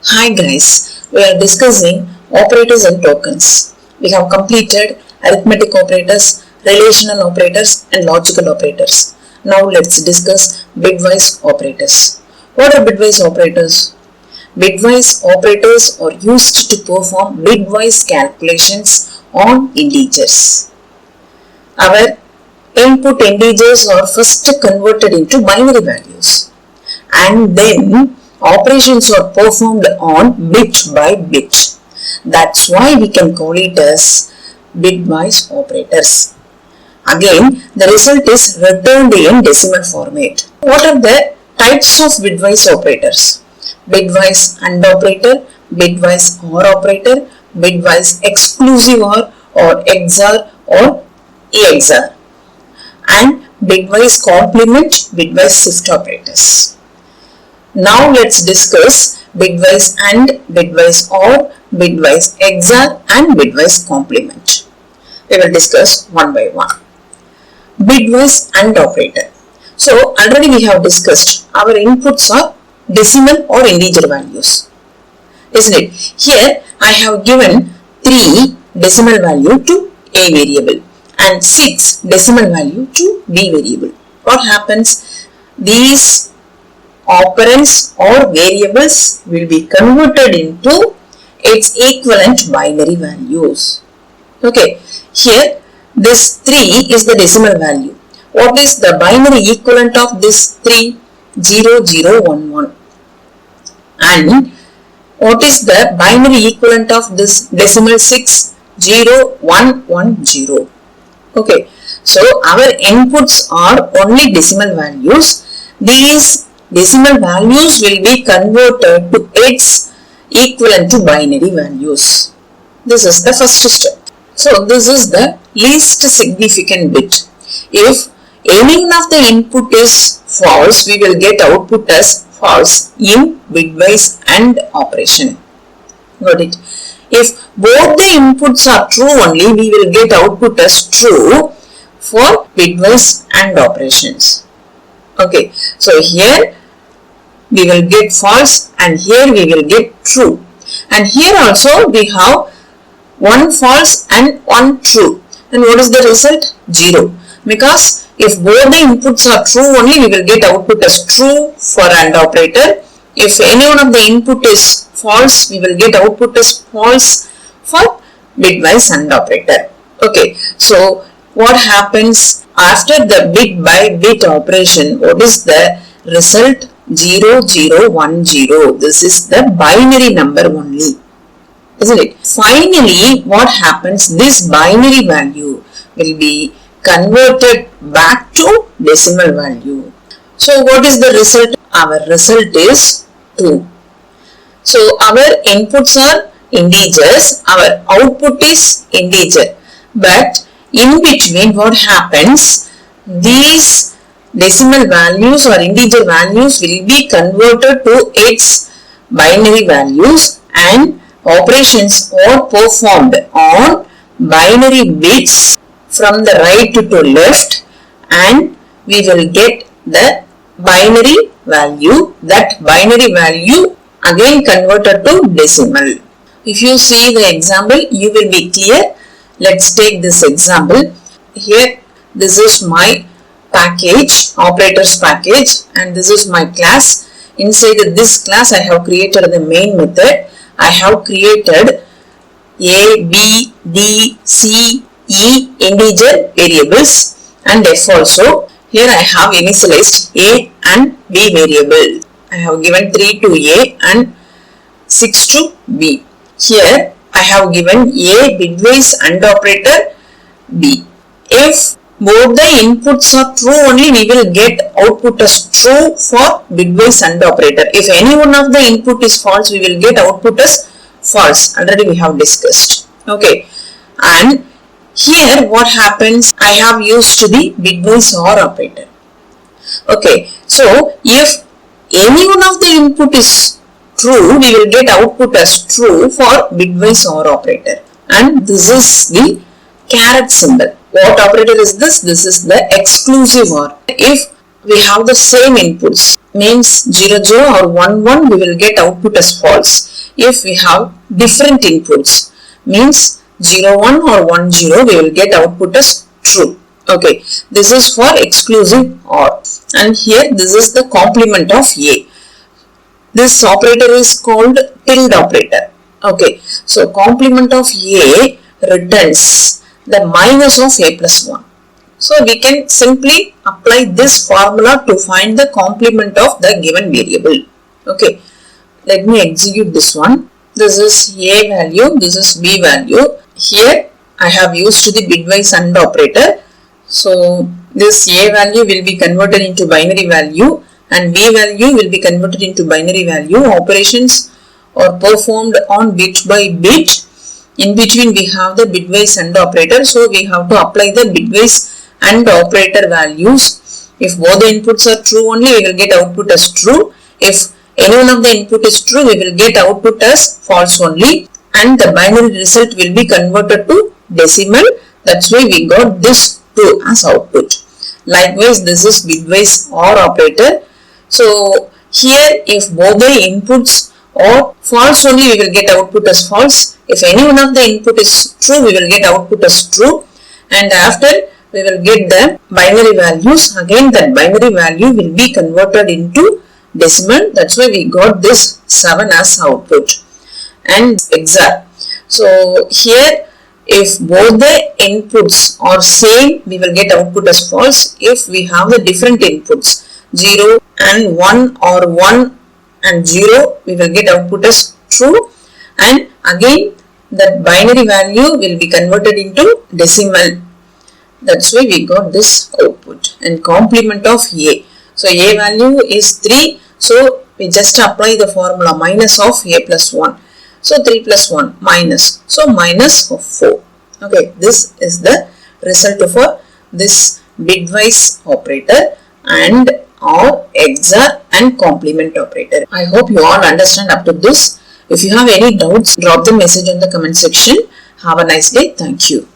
Hi guys, we are discussing operators and tokens. We have completed arithmetic operators, relational operators and logical operators. Now let's discuss bitwise operators. What are bitwise operators? Bitwise operators are used to perform bitwise calculations on integers. Our input integers are first converted into binary values and then operations are performed on bit by bit. That's why we can call it as bitwise operators. Again, the result is returned in decimal format. What are the types of bitwise operators? Bitwise AND operator, bitwise OR operator, bitwise exclusive OR or EXOR or EXOR, and bitwise complement, bitwise shift operators. Now let's discuss bitwise AND, bitwise OR, bitwise EXOR and bitwise complement. We will discuss one by one. Bitwise AND operator. So already we have discussed our inputs are decimal or integer values, isn't it? Here I have given 3 decimal value to A variable and 6 decimal value to B variable. What happens? These operands or variables will be converted into its equivalent binary values. Okay, here this 3 is the decimal value. What is the binary equivalent of this 3? 0011. And what is the binary equivalent of this decimal 6? 0110. Okay, so our inputs are only decimal values. These decimal values will be converted to its equivalent to binary values. This is the first step. So this is the least significant bit. If any one of the input is false, we will get output as false in bitwise AND operation. Got it? If both the inputs are true only, we will get output as true for bitwise AND operations. Okay, so here we will get false and here we will get true. And here also we have one false and one true. And what is the result? 0. Because if both the inputs are true only, we will get output as true for AND operator. If any one of the input is false, we will get output as false for bitwise AND operator. Okay, so what happens after the bit by bit operation? What is the result? 0010. This is the binary number only, isn't it? Finally, what happens? This binary value will be converted back to decimal value. So what is the result? Our result is 2. So our inputs are integers, our output is integer. But in between what happens? These decimal values or integer values will be converted to its binary values and operations are performed on binary bits from the right to left, and we will get the binary value. That binary value again converted to decimal. If you see the example, you will be clear. Let's take this example. Here this is my package, operators package, and this is my class. Inside this class I have created the main method. I have created A, B, D, C, E integer variables and F also. Here I have initialized A and B variable. I have given 3 to A and 6 to B. Here I have given A bitwise AND operator B. If both the inputs are true only, we will get output as true for bitwise AND operator. If any one of the input is false, we will get output as false. Already we have discussed. Okay, and here what happens? I have used the bitwise OR operator. Okay, so if any one of the input is true, we will get output as true for bitwise OR operator. And this is the caret symbol. What operator is this? This is the exclusive OR. If we have the same inputs, means 0, 0 or 1, 1, we will get output as false. if we have different inputs, means 0 1 or 1 0, we will get output as true. Okay, this is for exclusive OR, and here this is the complement of A. This operator is called tilde operator. Okay, so complement of A returns the minus of A plus 1. So we can simply apply this formula to find the complement of the given variable. Okay, let me execute this one. This is A value, this is B value. Here I have used the bitwise AND operator. So this A value will be converted into binary value and B value will be converted into binary value. Operations are performed on bit by bit. In between we have the bitwise AND operator. So we have to apply the bitwise AND operator values. If both the inputs are true only, we will get output as true. If any one of the input is true, we will get output as false only, and the binary result will be converted to decimal. That's why we got this 2 as output. Likewise, this is bitwise OR operator. So here if both the inputs are false only, we will get output as false. If any one of the input is true, we will get output as true, and after we will get the binary values. Again that binary value will be converted into decimal. That's why we got this 7 as output. And EXOR. So here if both the inputs are same, we will get output as false. If we have the different inputs 0 and 1 or 1 and 0, we will get output as true, and again that binary value will be converted into decimal. That's why we got this output. And complement of A. So A value is 3. So we just apply the formula minus of A plus 1. So 3 plus 1 minus. So minus of 4. Okay, this is the result for this bitwise operator and or EXOR and complement operator. I hope you all understand up to this. If you have any doubts, drop the message on the comment section. Have a nice day. Thank you.